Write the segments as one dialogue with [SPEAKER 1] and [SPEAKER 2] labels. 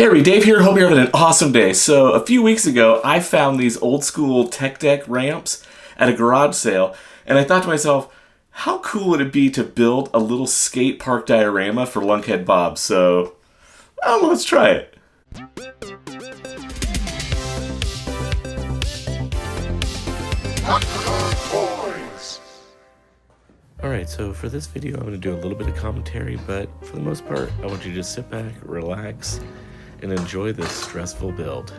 [SPEAKER 1] everybody, Dave here. Hope you're having an awesome day. So a few weeks ago, I found these old school tech deck ramps at a garage sale, and I thought to myself, how cool would it be to build a little skate park diorama for Lunkhead Bob? So, let's try it. Alright, so for this video I'm going to do a little bit of commentary, but for the most part I want you to just sit back, relax, and enjoy this stressful build.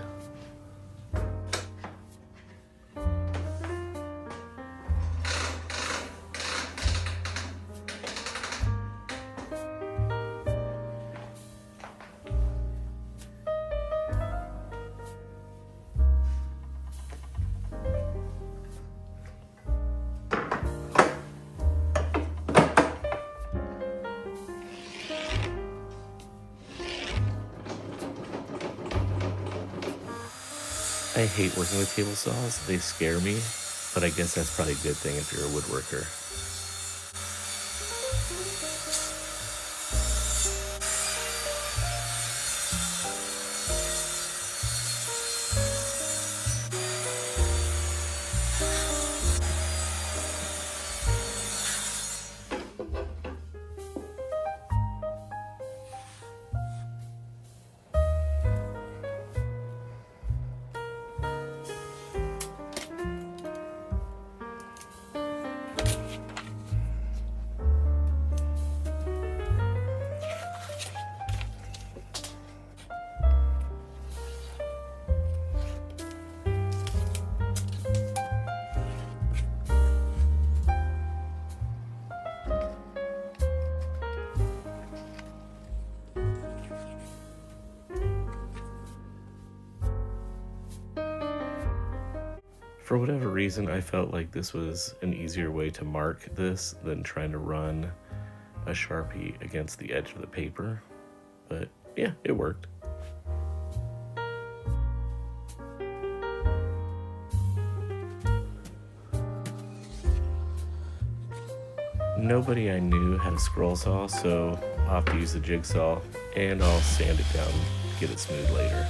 [SPEAKER 1] I hate working with table saws. They scare me, but I guess that's probably a good thing if you're a woodworker. For whatever reason, I felt like this was an easier way to mark this than trying to run a Sharpie against the edge of the paper. But yeah, it worked. Nobody I knew had a scroll saw, so I'll have to use the jigsaw, and I'll sand it down, get it smooth later.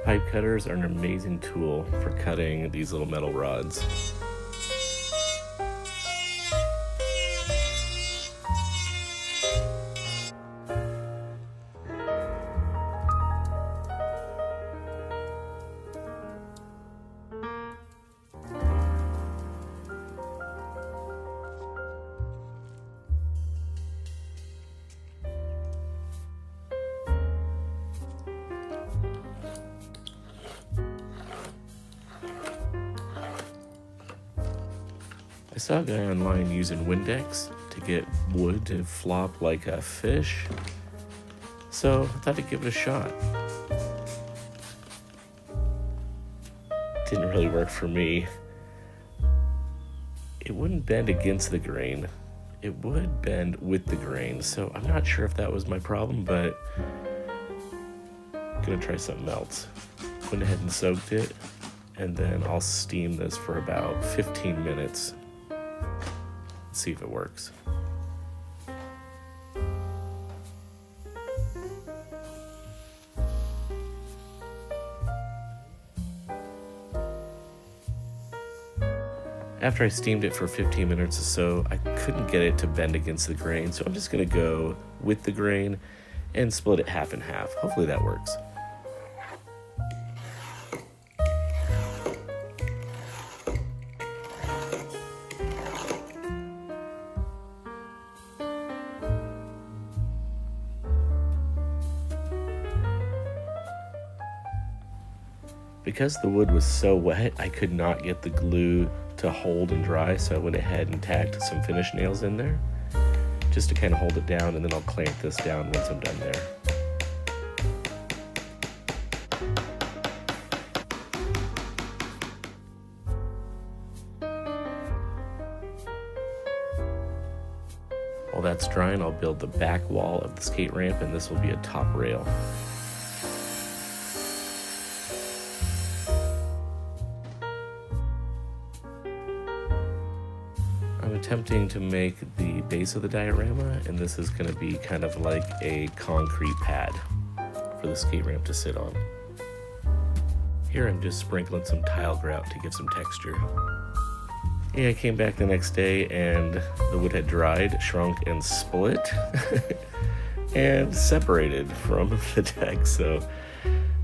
[SPEAKER 1] Pipe cutters are an amazing tool for cutting these little metal rods. I saw a guy online using Windex to get wood to flop like a fish, so I thought I'd give it a shot. Didn't really work for me. It wouldn't bend against the grain. It would bend with the grain, so I'm not sure if that was my problem, but gonna try something else. Went ahead and soaked it, and then I'll steam this for about 15 minutes. See if it works. After I steamed it for 15 minutes or so, I couldn't get it to bend against the grain, so I'm just gonna go with the grain and split it half and half. Hopefully that works. Because the wood was so wet, I could not get the glue to hold and dry, so I went ahead and tacked some finish nails in there just to kind of hold it down, and then I'll clamp this down once I'm done there. While that's drying, I'll build the back wall of the skate ramp, and this will be a top rail. I'm attempting to make the base of the diorama, and this is going to be kind of like a concrete pad for the skate ramp to sit on. Here I'm just sprinkling some tile grout to give some texture. Yeah, I came back the next day and the wood had dried, shrunk, and split and separated from the deck, so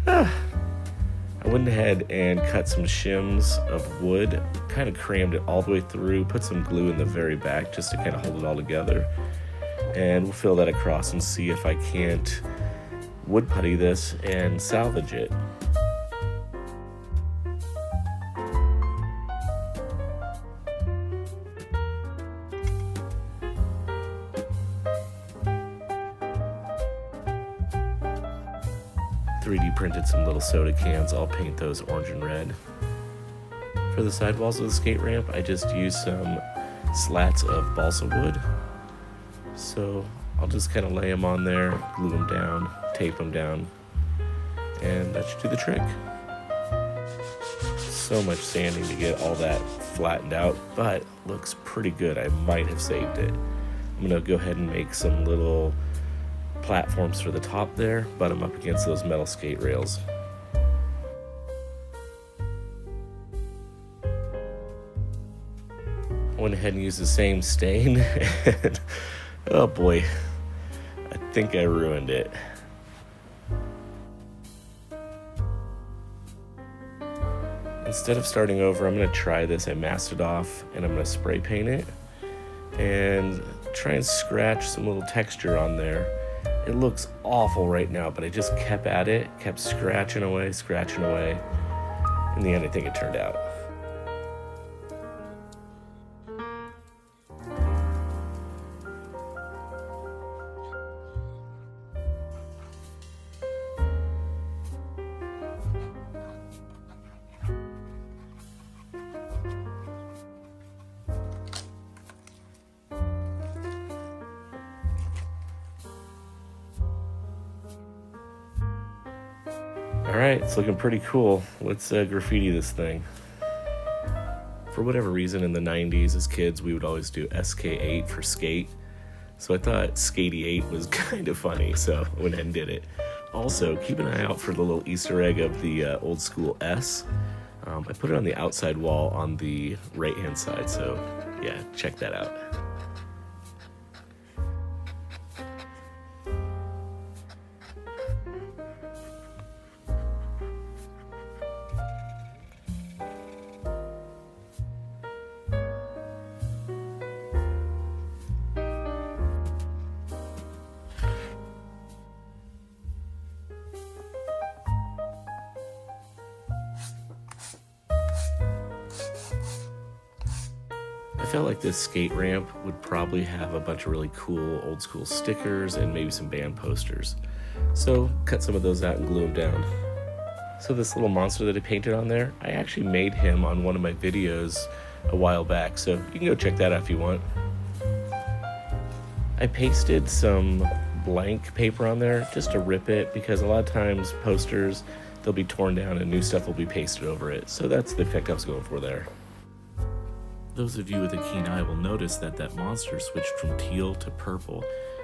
[SPEAKER 1] I went ahead and cut some shims of wood, kind of crammed it all the way through, put some glue in the very back just to kind of hold it all together. And we'll fill that across and see if I can't wood putty this and salvage it. .3D printed some little soda cans. I'll paint those orange and red. For the sidewalls of the skate ramp, I just used some slats of balsa wood. So I'll just kind of lay them on there, glue them down, tape them down, and that should do the trick. So much sanding to get all that flattened out, but looks pretty good. I might have saved it. I'm gonna go ahead and make some little platforms for the top there, butt them up against those metal skate rails. I went ahead and used the same stain and oh boy, I think I ruined it. Instead of starting over, I'm going to try this. I masked it off and I'm going to spray paint it and try and scratch some little texture on there. It looks awful right now, but I just kept at it, kept scratching away. In the end, I think it turned out. Alright, it's looking pretty cool. Let's graffiti this thing. For whatever reason, in the 90s, as kids, we would always do SK8 for skate. So I thought Skatey8 was kind of funny, so I went ahead and did it. Also, keep an eye out for the little Easter egg of the old school S. I put it on the outside wall on the right-hand side, so yeah, check that out. I felt like this skate ramp would probably have a bunch of really cool old school stickers and maybe some band posters. So cut some of those out and glue them down. So this little monster that I painted on there, I actually made him on one of my videos a while back, so you can go check that out if you want. I pasted some
[SPEAKER 2] blank paper on there just to rip it, because a lot of times posters, they'll be torn down and new stuff will be pasted over it. So that's the effect I was going for there. Those of you with a keen eye will notice that that monster switched from teal to purple.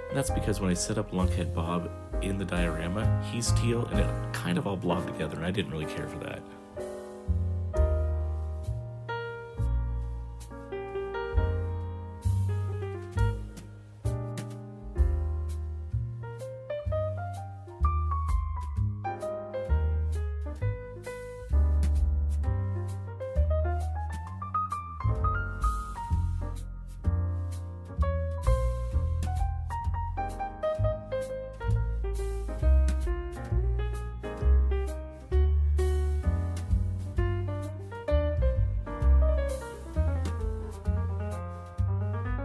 [SPEAKER 2] And that's because when I set up Lunkhead Bob in the diorama, he's teal and it kind of all blobbed together, and I didn't really care for that.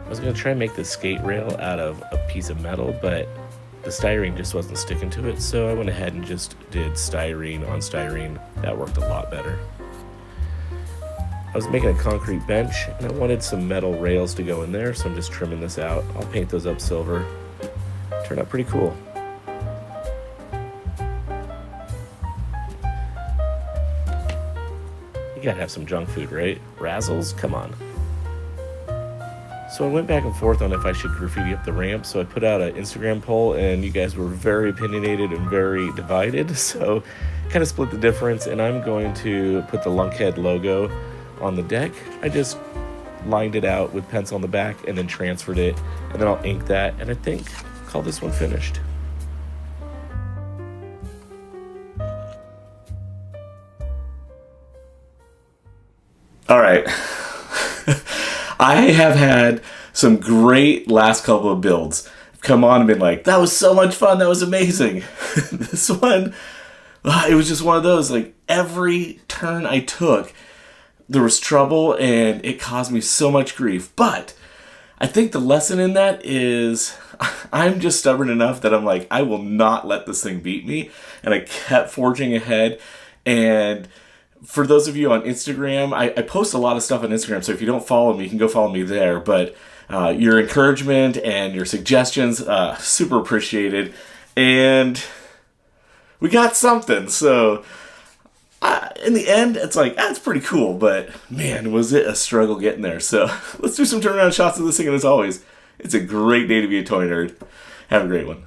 [SPEAKER 2] I was going to try and make the skate rail out of a piece of metal, but the styrene just wasn't sticking to it, so I went ahead and just did styrene on styrene. That worked a lot better. I was making a concrete bench, and I wanted some metal rails to go in there, so I'm just trimming this out. I'll paint those up silver. Turned out pretty cool. You gotta have some junk food, right? Razzles? Come on. So I went back and forth on if I should graffiti up the ramp, so I put out an Instagram poll, and you guys were very opinionated and very divided, so kind of split the difference, and I'm going to put the Lunkhead logo on the deck. I just lined it out with pencil on the back and then transferred it, and then I'll ink that, and I think I'll call this one finished.
[SPEAKER 1] All right. I have had some great last couple of builds. I've come on and been like, that was so much fun, that was amazing. This one, it was just one of those, like every turn I took, there was trouble and it caused me so much grief. But I think the lesson in that is I'm just stubborn enough that I'm like, I will not let this thing beat me. And I kept forging ahead. And for those of you on Instagram, I post a lot of stuff on Instagram, so if you don't follow me, you can go follow me there. But your encouragement and your suggestions, super appreciated. And we got something. So in the end, it's like, it's pretty cool. But man, was it a struggle getting there. So let's do some turnaround shots of this thing. And as always, it's a great day to be a toy nerd. Have a great one.